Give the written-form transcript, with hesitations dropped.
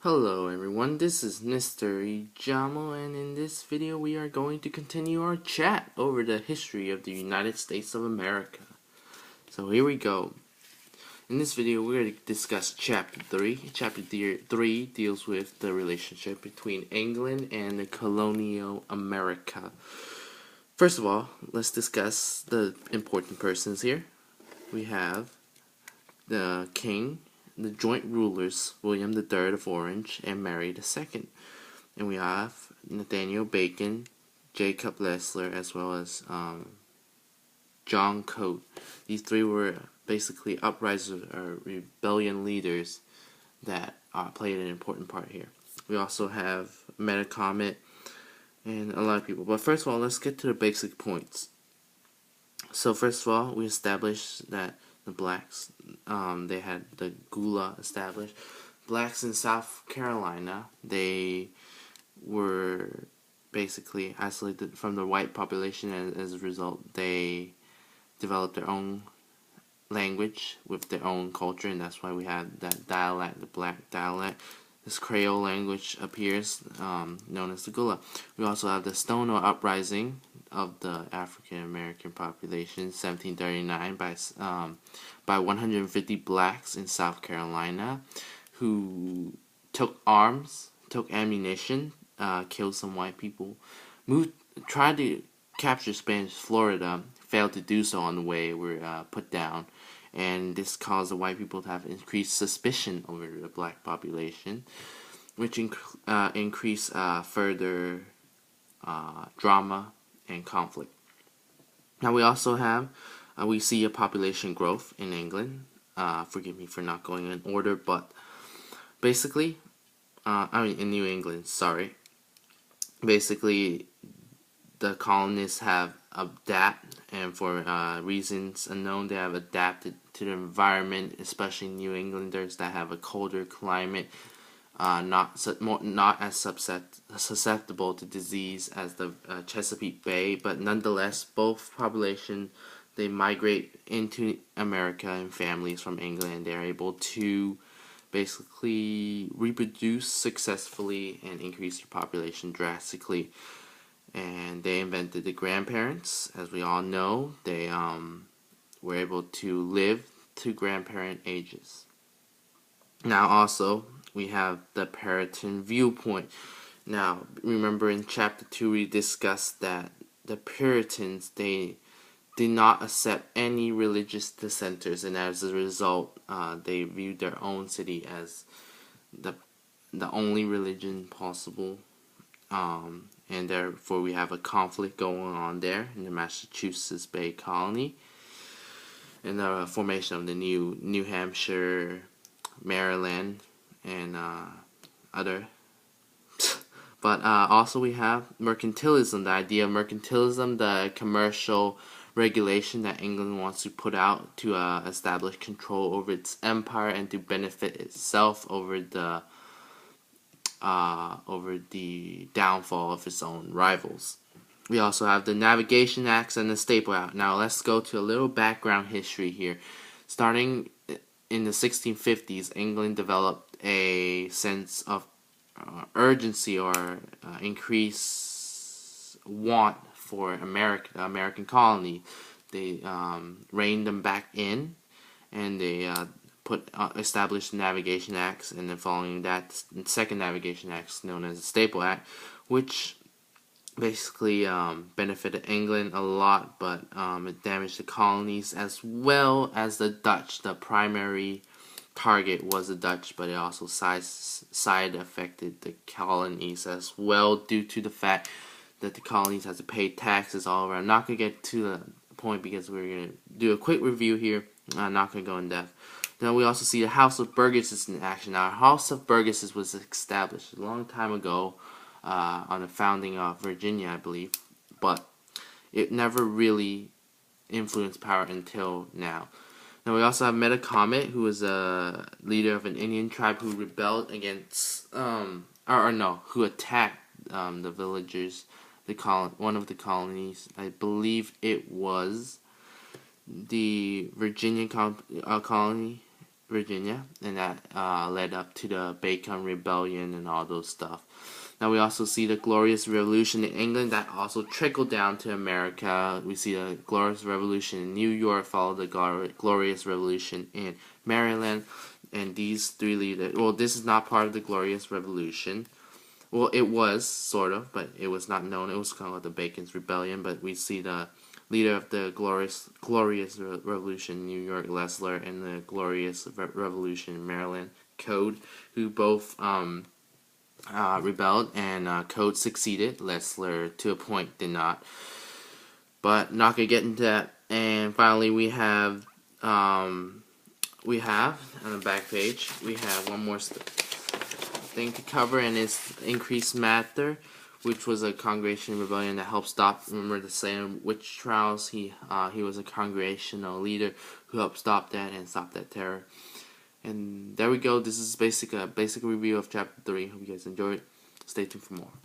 Hello everyone, this is Mr. Ijamo, and in this video we are going to continue our chat over the history of the United States of America. So here we go. In this video we're going to discuss Chapter 3. Chapter 3 deals with the relationship between England and the colonial America. First of all, let's discuss the important persons here. We have the King, the joint rulers, William III of Orange and Mary II. And we have Nathaniel Bacon, Jacob Leisler, as well as John Coate. These three were basically uprisers or rebellion leaders that played an important part here. We also have Metacomet and a lot of people. But first of all, let's get to the basic points. So first of all, we established that the blacks, they had the Gula established. Blacks in South Carolina, they were basically isolated from the white population, and as a result, they developed their own language with their own culture, and that's why we had that dialect, the black dialect. This Creole language appears, known as the Gula. We also have the Stonewall Uprising of the African American population, 1739, by 150 blacks in South Carolina, who took arms, took ammunition, killed some white people, tried to capture Spanish Florida, failed to do so on the way, were put down. And this caused the white people to have increased suspicion over the black population, which increased further drama and conflict. Now we also have, we see a population growth in England. Forgive me for not going in order, but basically, in New England, sorry. Basically, the colonists have adapted, and for reasons unknown, they have adapted to the environment, especially New Englanders that have a colder climate, not as susceptible to disease as the Chesapeake Bay, but nonetheless, both populations, they migrate into America in families from England. They're able to basically reproduce successfully and increase their population drastically. And they invented the grandparents. As we all know, they were able to live to grandparent ages. Now also, we have the Puritan viewpoint. Now, remember in Chapter 2 we discussed that the Puritans, they did not accept any religious dissenters, and as a result, they viewed their own city as the only religion possible. And therefore we have a conflict going on there in the Massachusetts Bay Colony, and the formation of the New Hampshire, Maryland, and other. But also we have mercantilism, the idea of mercantilism, the commercial regulation that England wants to put out to establish control over its empire and to benefit itself over the downfall of its own rivals. We also have the Navigation Acts and the Staple Act. Now let's go to a little background history here. Starting in the 1650s, England developed a sense of urgency or increased want for the American colony. They reined them back in, and they established Navigation Acts, and then following that, the second Navigation Act, known as the Staple Act, which basically benefited England a lot, but it damaged the colonies as well as the Dutch. The primary target was the Dutch, but it also side affected the colonies as well, due to the fact that the colonies had to pay taxes all around. I'm not going to get to the point because we're going to do a quick review here. I'm not going to go in depth. Then we also see the House of Burgesses in action. Now, the House of Burgesses was established a long time ago on the founding of Virginia, I believe, but it never really influenced power until now. Now, we also have Metacomet, who was a leader of an Indian tribe who rebelled against, who attacked the villagers, one of the colonies. I believe it was the Virginia colony, Virginia, and that led up to the Bacon Rebellion and all those stuff. Now we also see the Glorious Revolution in England that also trickled down to America. We see the Glorious Revolution in New York, followed the Glorious Revolution in Maryland, and these three leaders. Well, this is not part of the Glorious Revolution. Well, it was sort of, but it was not known. It was kind of like the Bacon's Rebellion. But we see the leader of the Glorious Revolution in New York, Leisler, and the Glorious Revolution in Maryland, Code, who both rebelled, and Code succeeded. Leisler, to a point, did not. But not gonna get into that. And finally, we have on the back page, we have one more thing to cover, and it's Increased Matter, which was a congregation rebellion that helped stop. Remember the Salem witch trials? He was a congregational leader who helped stop that and stop that terror. And there we go. This is a basic review of chapter 3. Hope you guys enjoyed. Stay tuned for more.